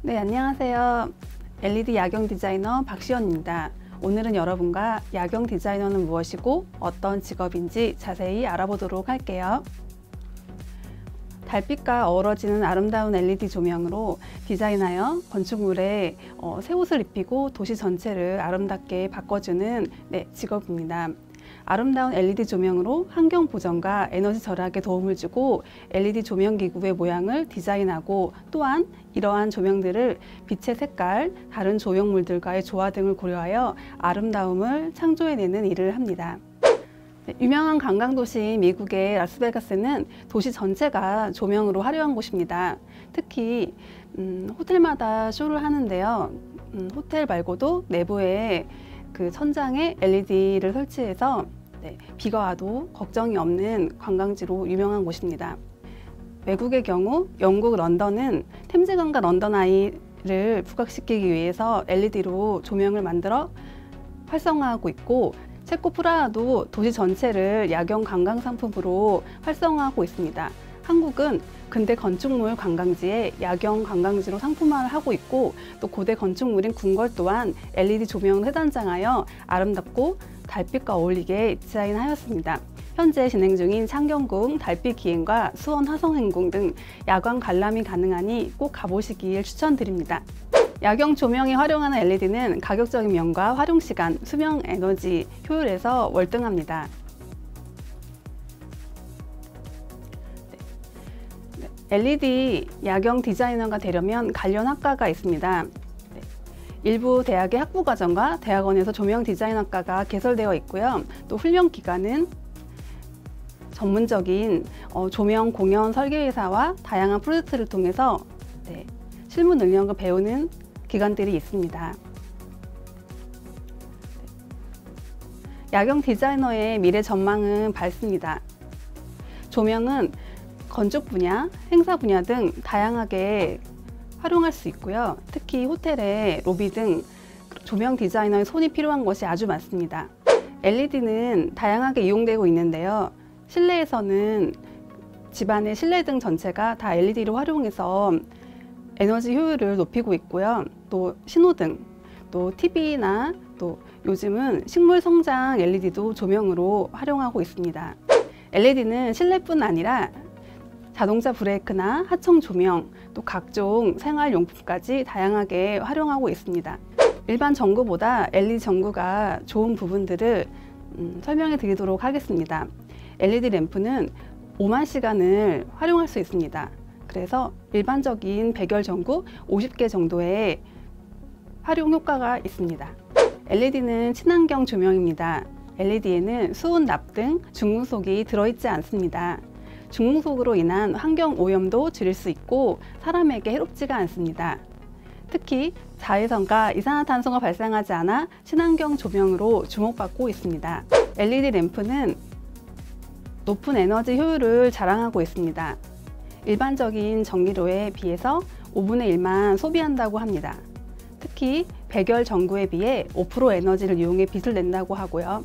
네, 안녕하세요. LED 야경 디자이너 박시연입니다. 오늘은 여러분과 야경 디자이너는 무엇이고 어떤 직업인지 자세히 알아보도록 할게요. 달빛과 어우러지는 아름다운 LED 조명으로 디자인하여 건축물에 새 옷을 입히고 도시 전체를 아름답게 바꿔주는 직업입니다. 아름다운 LED 조명으로 환경 보전과 에너지 절약에 도움을 주고 LED 조명 기구의 모양을 디자인하고 또한 이러한 조명들을 빛의 색깔, 다른 조형물들과의 조화 등을 고려하여 아름다움을 창조해내는 일을 합니다. 유명한 관광도시 미국의 라스베가스는 도시 전체가 조명으로 화려한 곳입니다. 특히 호텔마다 쇼를 하는데요. 호텔 말고도 내부에 그 천장에 LED를 설치해서 비가 와도 걱정이 없는 관광지로 유명한 곳입니다. 외국의 경우 영국 런던은 템즈강과 런던 아이를 부각시키기 위해서 LED로 조명을 만들어 활성화하고 있고, 체코 프라하도 도시 전체를 야경 관광 상품으로 활성화하고 있습니다. 한국은 근대 건축물 관광지에 야경 관광지로 상품화를 하고 있고, 또 고대 건축물인 궁궐 또한 LED 조명을 회단장하여 아름답고 달빛과 어울리게 디자인하였습니다. 현재 진행 중인 창경궁 달빛 기행과 수원 화성행궁 등 야광 관람이 가능하니 꼭 가보시길 추천드립니다. 야경 조명에 활용하는 LED는 가격적인 면과 활용시간, 수명 에너지 효율에서 월등합니다. LED 야경 디자이너가 되려면 관련 학과가 있습니다. 일부 대학의 학부과정과 대학원에서 조명 디자인학과가 개설되어 있고요. 또 훈련 기간은 전문적인 조명 공연 설계회사와 다양한 프로젝트를 통해서 실무 능력을 배우는 기관들이 있습니다. 야경 디자이너의 미래 전망은 밝습니다. 조명은 건축 분야, 행사 분야 등 다양하게 활용할 수 있고요. 특히 호텔의 로비 등 조명 디자이너의 손이 필요한 것이 아주 많습니다. LED는 다양하게 이용되고 있는데요. 실내에서는 집안의 실내등 전체가 다 LED를 활용해서 에너지 효율을 높이고 있고요. 또 신호등, 또 TV나 또 요즘은 식물 성장 LED도 조명으로 활용하고 있습니다. LED는 실내뿐 아니라 자동차 브레이크나 하청 조명, 또 각종 생활용품까지 다양하게 활용하고 있습니다. 일반 전구보다 LED 전구가 좋은 부분들을 설명해 드리도록 하겠습니다. LED 램프는 5만 시간을 활용할 수 있습니다. 그래서 일반적인 백열 전구 50개 정도의 활용 효과가 있습니다. LED는 친환경 조명입니다. LED에는 수은, 납 등 중금속이 들어있지 않습니다. 중금속으로 인한 환경 오염도 줄일 수 있고 사람에게 해롭지가 않습니다. 특히 자외선과 이산화탄소가 발생하지 않아 친환경 조명으로 주목받고 있습니다. LED 램프는 높은 에너지 효율을 자랑하고 있습니다. 일반적인 전기료에 비해서 5분의 1만 소비한다고 합니다. 특히 백열 전구에 비해 5% 에너지를 이용해 빛을 낸다고 하고요.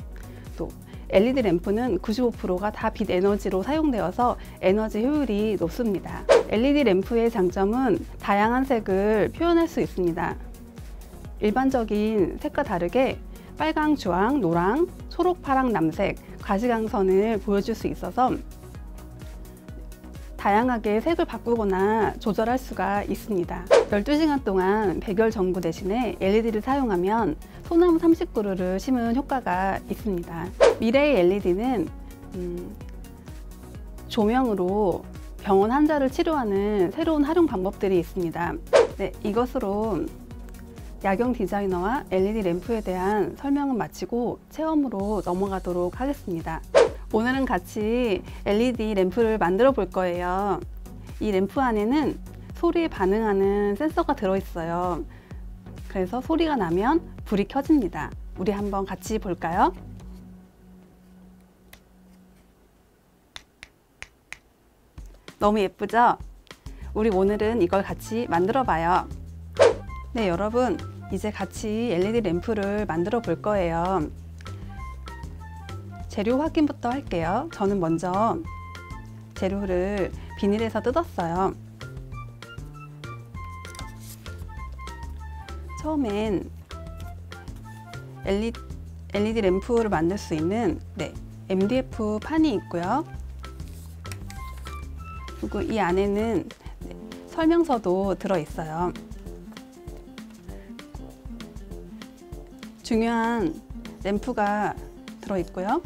또 LED 램프는 95%가 다 빛 에너지로 사용되어서 에너지 효율이 높습니다. LED 램프의 장점은 다양한 색을 표현할 수 있습니다. 일반적인 색과 다르게 빨강, 주황, 노랑, 초록, 파랑, 남색, 가시광선을 보여줄 수 있어서 다양하게 색을 바꾸거나 조절할 수가 있습니다. 12시간 동안 백열 전구 대신에 LED를 사용하면 소나무 30그루를 심은 효과가 있습니다. 미래의 LED는 조명으로 병원 환자를 치료하는 새로운 활용 방법들이 있습니다. 이것으로 야경 디자이너와 LED 램프에 대한 설명은 마치고 체험으로 넘어가도록 하겠습니다. 오늘은 같이 LED 램프를 만들어 볼 거예요. 이 램프 안에는 소리에 반응하는 센서가 들어있어요. 그래서 소리가 나면 불이 켜집니다. 우리 한번 같이 볼까요? 너무 예쁘죠? 우리 오늘은 이걸 같이 만들어 봐요. 네, 여러분, 이제 같이 LED 램프를 만들어 볼 거예요. 재료 확인부터 할게요. 저는 먼저 재료를 비닐에서 뜯었어요. 처음엔 LED 램프를 만들 수 있는 MDF 판이 있고요. 그리고 이 안에는 설명서도 들어있어요. 중요한 램프가 들어있고요.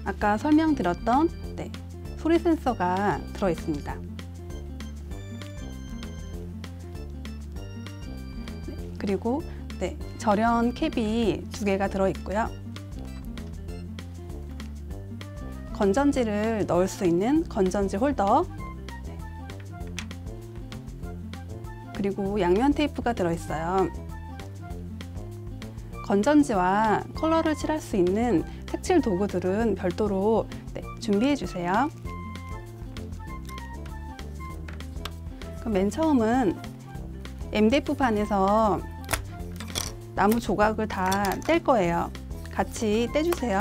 아까 설명드렸던 소리 센서가 들어있습니다. 그리고 절연 캡이 2개가 들어있고요. 건전지를 넣을 수 있는 건전지 홀더, 그리고 양면 테이프가 들어있어요. 건전지와 컬러를 칠할 수 있는 색칠 도구들은 별도로 준비해 주세요. 그럼 맨 처음은 MDF 판에서 나무 조각을 다 뗄 거예요. 같이 떼주세요.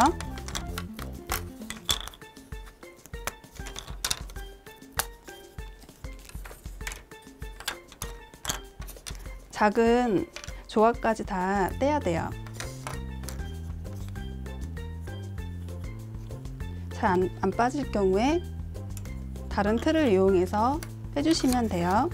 작은 조각까지 다 떼야 돼요. 잘 안 빠질 경우에 다른 틀을 이용해서 해주시면 돼요.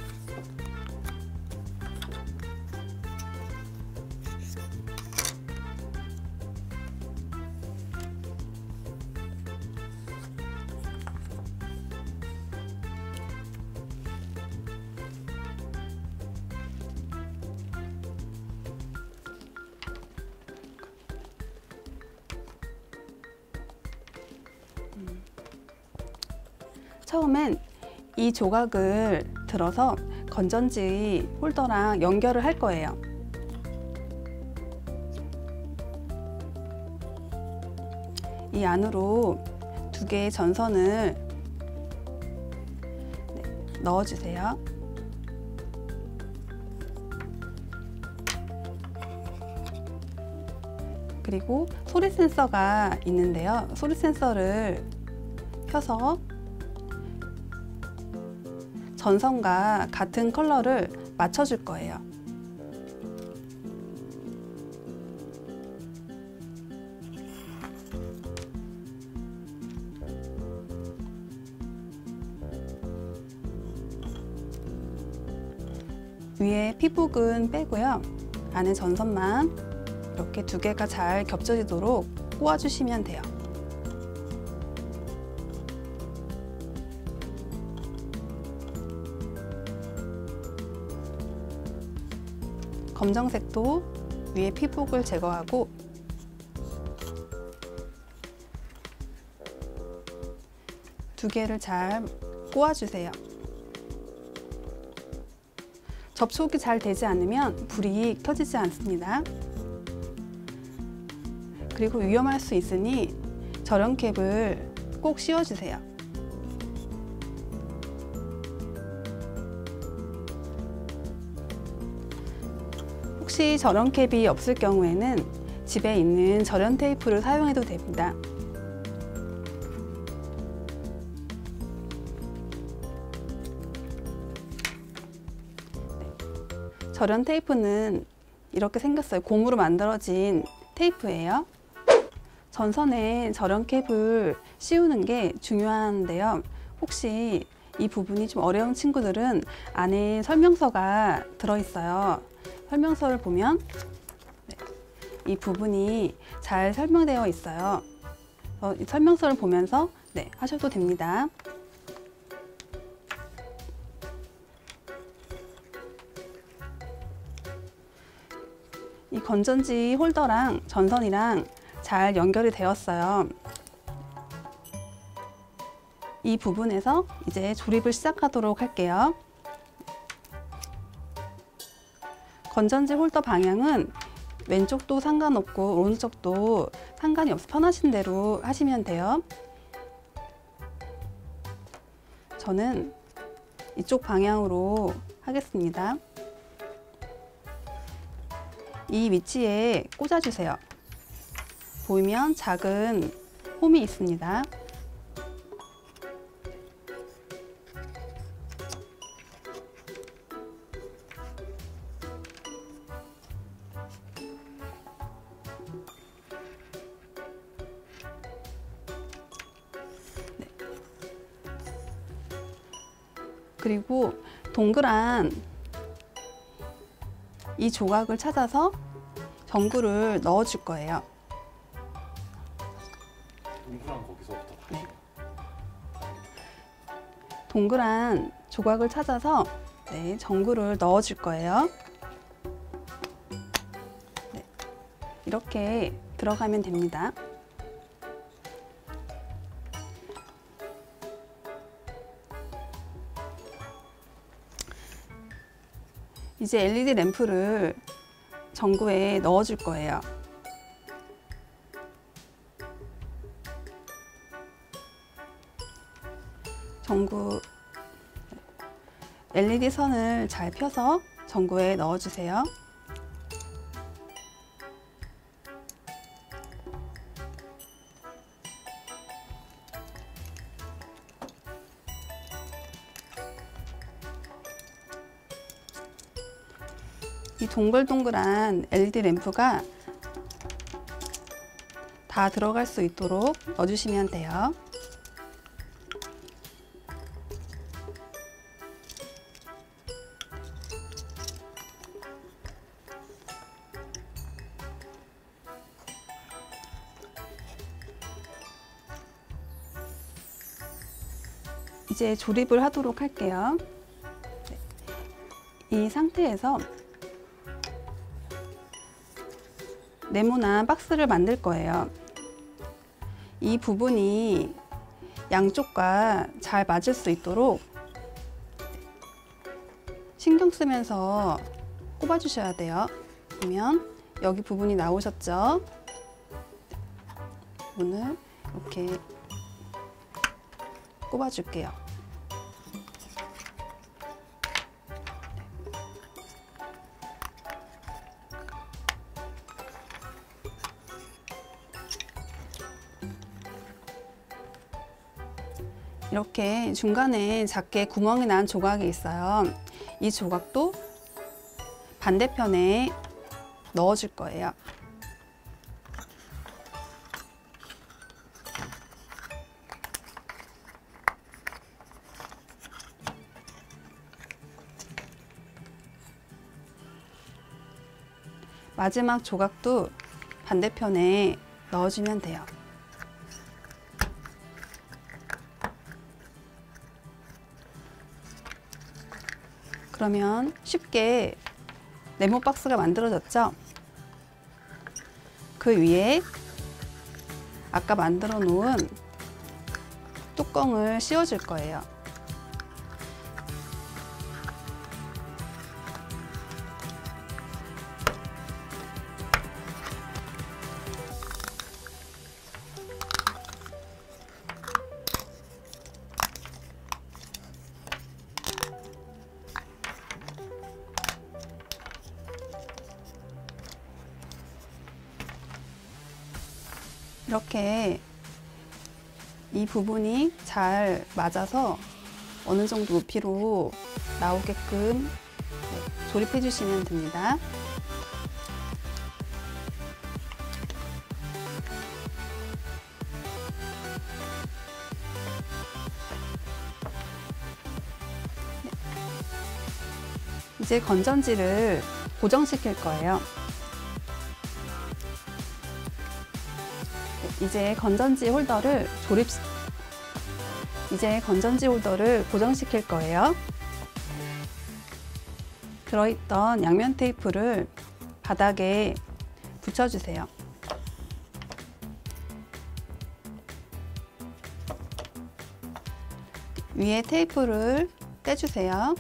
처음엔 이 조각을 들어서 건전지 홀더랑 연결을 할 거예요. 이 안으로 2개의 전선을 넣어주세요. 그리고 소리 센서가 있는데요. 소리 센서를 켜서 전선과 같은 컬러를 맞춰줄 거예요. 위에 피복은 빼고요. 안에 전선만 이렇게 2개가 잘 겹쳐지도록 꼬아주시면 돼요. 검정색도 위에 피복을 제거하고 두 개를 잘 꼬아주세요. 접촉이 잘 되지 않으면 불이 켜지지 않습니다. 그리고 위험할 수 있으니 절연캡을 꼭 씌워주세요. 혹시 절연캡이 없을 경우에는 집에 있는 절연 테이프를 사용해도 됩니다. 절연 테이프는 이렇게 생겼어요. 고무로 만들어진 테이프예요. 전선에 절연캡을 씌우는 게 중요한데요. 혹시 이 부분이 좀 어려운 친구들은 안에 설명서가 들어있어요. 설명서를 보면 이 부분이 잘 설명되어 있어요. 이 설명서를 보면서 하셔도 됩니다. 이 건전지 홀더랑 전선이랑 잘 연결이 되었어요. 이 부분에서 이제 조립을 시작하도록 할게요. 건전지 홀더 방향은 왼쪽도 상관없고 오른쪽도 상관이 없어 편하신 대로 하시면 돼요. 저는 이쪽 방향으로 하겠습니다. 이 위치에 꽂아주세요. 보이면 작은 홈이 있습니다. 그리고 동그란 이 조각을 찾아서 전구를 넣어 줄 거예요. 동그란 거기서부터 다시. 네. 동그란 조각을 찾아서 전구를 넣어 줄 거예요. 네. 이렇게 들어가면 됩니다. 이제 LED 램프를 전구에 넣어 줄 거예요. 전구 LED 선을 잘 펴서 전구에 넣어 주세요. 이 동글동글한 LED 램프가 다 들어갈 수 있도록 넣어주시면 돼요. 이제 조립을 하도록 할게요. 이 상태에서 네모난 박스를 만들 거예요. 이 부분이 양쪽과 잘 맞을 수 있도록 신경 쓰면서 꼽아 주셔야 돼요. 보면 여기 부분이 나오셨죠? 부분을 이렇게 꼽아 줄게요. 이렇게 중간에 작게 구멍이 난 조각이 있어요. 이 조각도 반대편에 넣어 줄 거예요. 마지막 조각도 반대편에 넣어주면 돼요. 그러면 쉽게 네모 박스가 만들어졌죠? 그 위에 아까 만들어 놓은 뚜껑을 씌워 줄 거예요. 이렇게 이 부분이 잘 맞아서 어느 정도 높이로 나오게끔 조립해 주시면 됩니다. 이제 건전지를 고정시킬 거예요. 이제 건전지 홀더를 고정시킬 거예요. 들어있던 양면 테이프를 바닥에 붙여주세요. 위에 테이프를 떼주세요.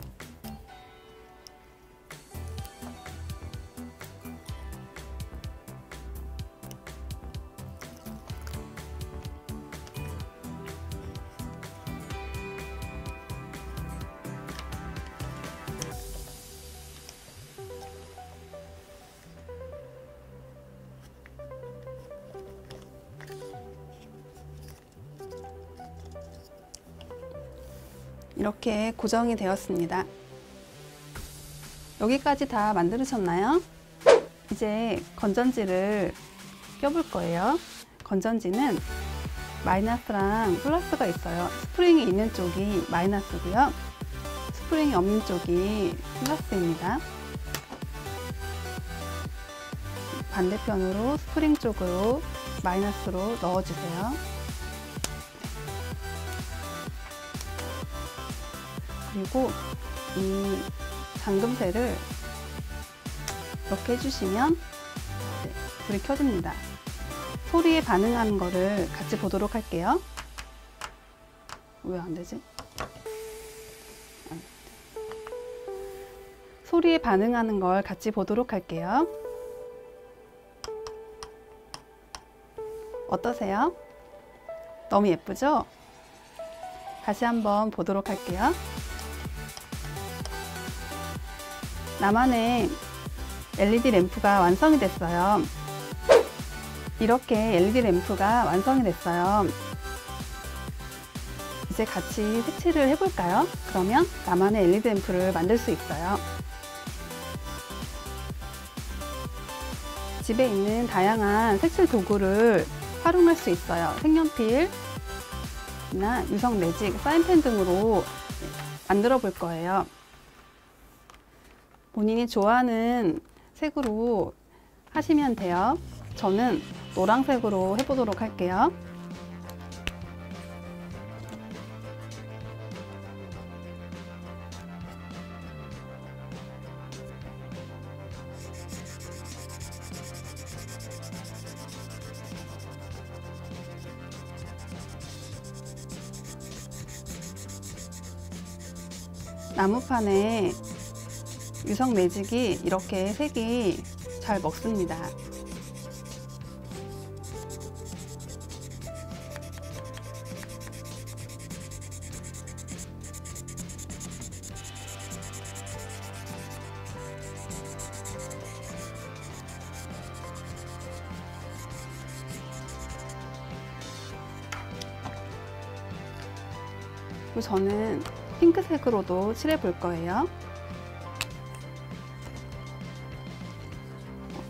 이렇게 고정이 되었습니다. 여기까지 다 만들으셨나요? 이제 건전지를 껴볼 거예요. 건전지는 마이너스랑 플러스가 있어요. 스프링이 있는 쪽이 마이너스고요. 스프링이 없는 쪽이 플러스입니다. 반대편으로 스프링 쪽으로 마이너스로 넣어주세요. 그리고 이 잠금쇠를 이렇게 해주시면 불이 켜집니다. 소리에 반응하는 거를 같이 보도록 할게요. 왜 안 되지? 소리에 반응하는 걸 같이 보도록 할게요. 어떠세요? 너무 예쁘죠? 다시 한번 보도록 할게요. 나만의 LED 램프가 완성이 됐어요. 이렇게 LED 램프가 완성이 됐어요. 이제 같이 색칠을 해볼까요? 그러면 나만의 LED 램프를 만들 수 있어요. 집에 있는 다양한 색칠 도구를 활용할 수 있어요. 색연필이나 유성 매직, 사인펜 등으로 만들어 볼 거예요. 본인이 좋아하는 색으로 하시면 돼요. 저는 노란색으로 해보도록 할게요. 나무판에 유성 매직이 이렇게 색이 잘 먹습니다. 그리고 저는 핑크색으로도 칠해 볼 거예요.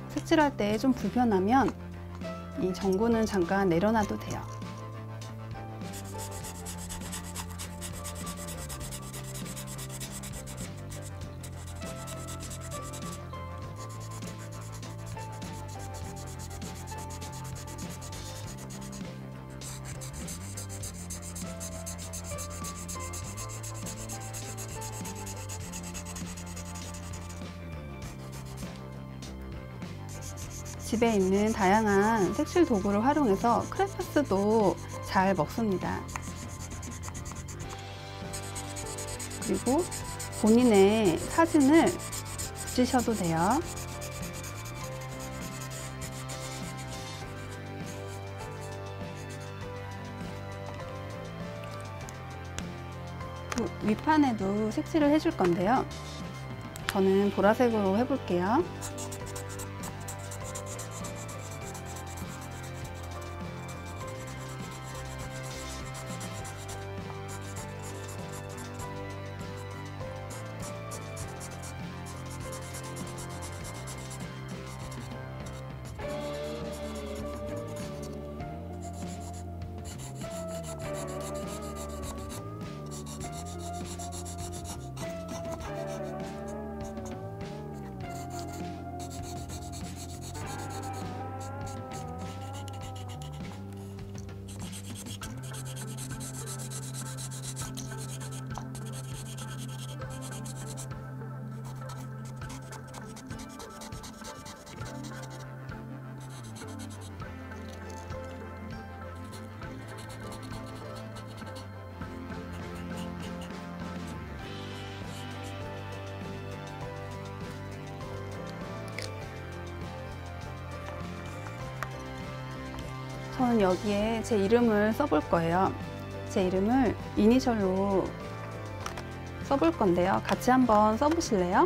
색칠할 때 좀 불편하면 이 전구는 잠깐 내려놔도 돼요. 집에 있는 다양한 색칠 도구를 활용해서 크레파스도 잘 먹습니다. 그리고 본인의 사진을 붙이셔도 돼요. 윗판에도 색칠을 해줄 건데요. 저는 보라색으로 해볼게요. 저는 여기에 제 이름을 써볼 거예요. 제 이름을 이니셜로 써볼 건데요. 같이 한번 써보실래요?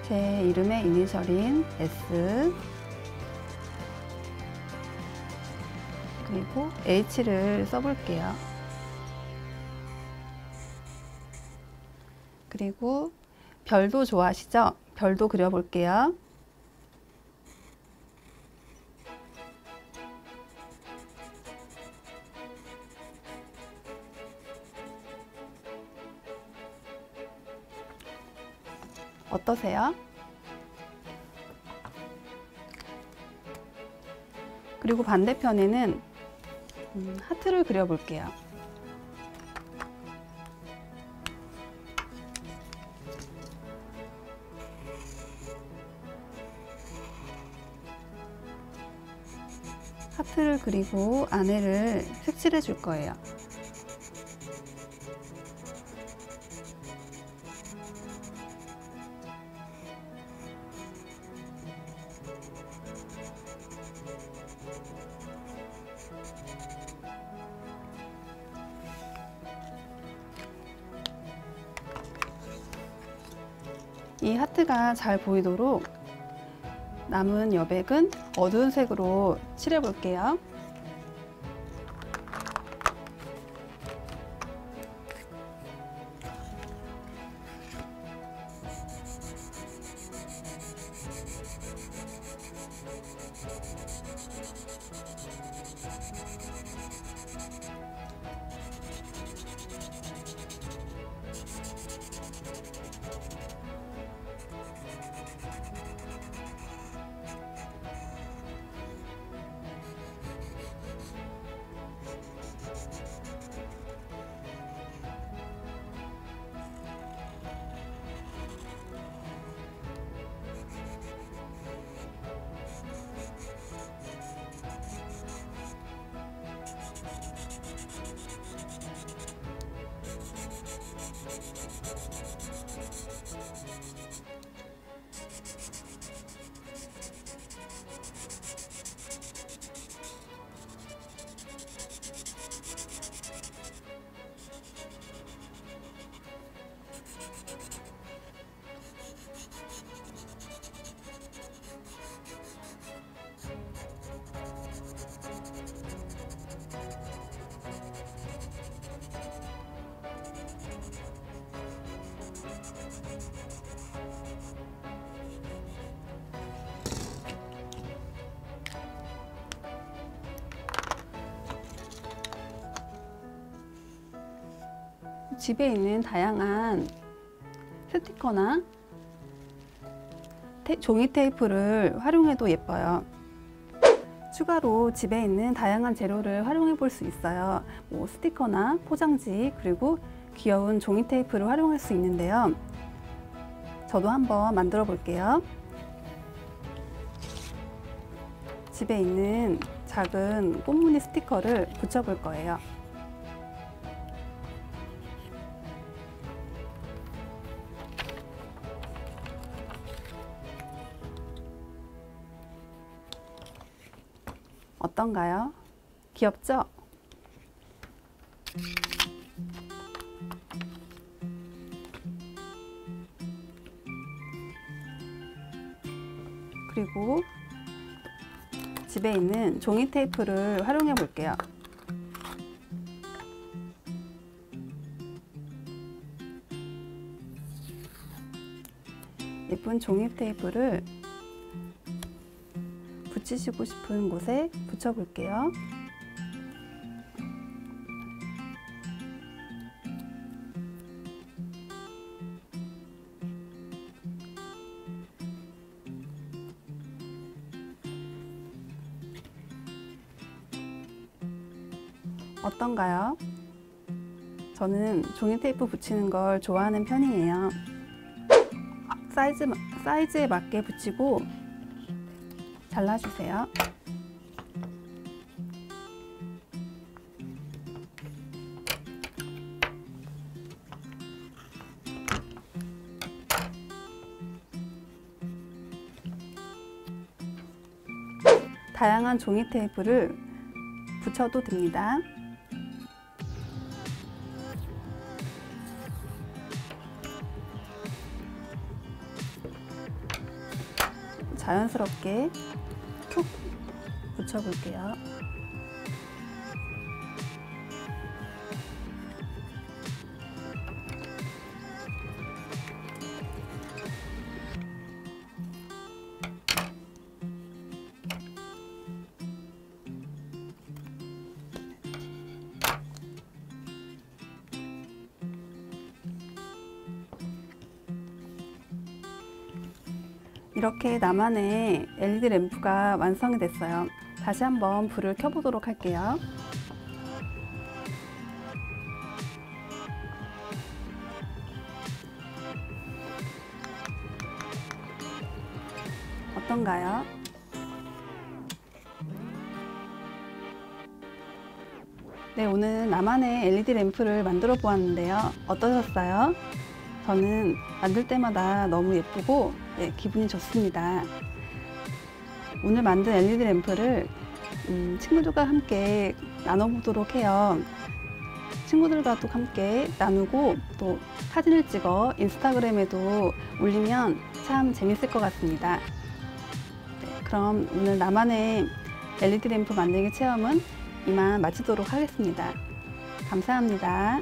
제 이름의 이니셜인 S 그리고 H를 써볼게요. 그리고 별도 좋아하시죠? 별도 그려볼게요. 어떠세요? 그리고 반대편에는 하트를 그려볼게요. 하트를 그리고 안에를 색칠해 줄 거예요. 이 하트가 잘 보이도록 남은 여백은 어두운 색으로 칠해 볼게요. 집에 있는 다양한 스티커나 종이 테이프를 활용해도 예뻐요. 추가로 집에 있는 다양한 재료를 활용해 볼 수 있어요. 스티커나 포장지, 그리고 귀여운 종이 테이프를 활용할 수 있는데요. 저도 한번 만들어 볼게요. 집에 있는 작은 꽃무늬 스티커를 붙여 볼 거예요. 어떤가요? 귀엽죠? 그리고 집에 있는 종이 테이프를 활용해 볼게요. 예쁜 종이 테이프를 붙이시고 싶은 곳에 붙여 볼게요. 어떤가요? 저는 종이 테이프 붙이는 걸 좋아하는 편이에요. 사이즈에 맞게 붙이고 잘라주세요. 다양한 종이 테이프를 붙여도 됩니다. 자연스럽게 툭 붙여볼게요. 이렇게 나만의 LED 램프가 완성이 됐어요. 다시 한번 불을 켜보도록 할게요. 어떤가요? 네, 오늘 나만의 LED 램프를 만들어 보았는데요. 어떠셨어요? 저는 만들 때마다 너무 예쁘고 기분이 좋습니다. 오늘 만든 LED 램프를 친구들과 함께 나눠보도록 해요. 친구들과도 함께 나누고 또 사진을 찍어 인스타그램에도 올리면 참 재밌을 것 같습니다. 네, 그럼 오늘 나만의 LED 램프 만들기 체험은 이만 마치도록 하겠습니다. 감사합니다.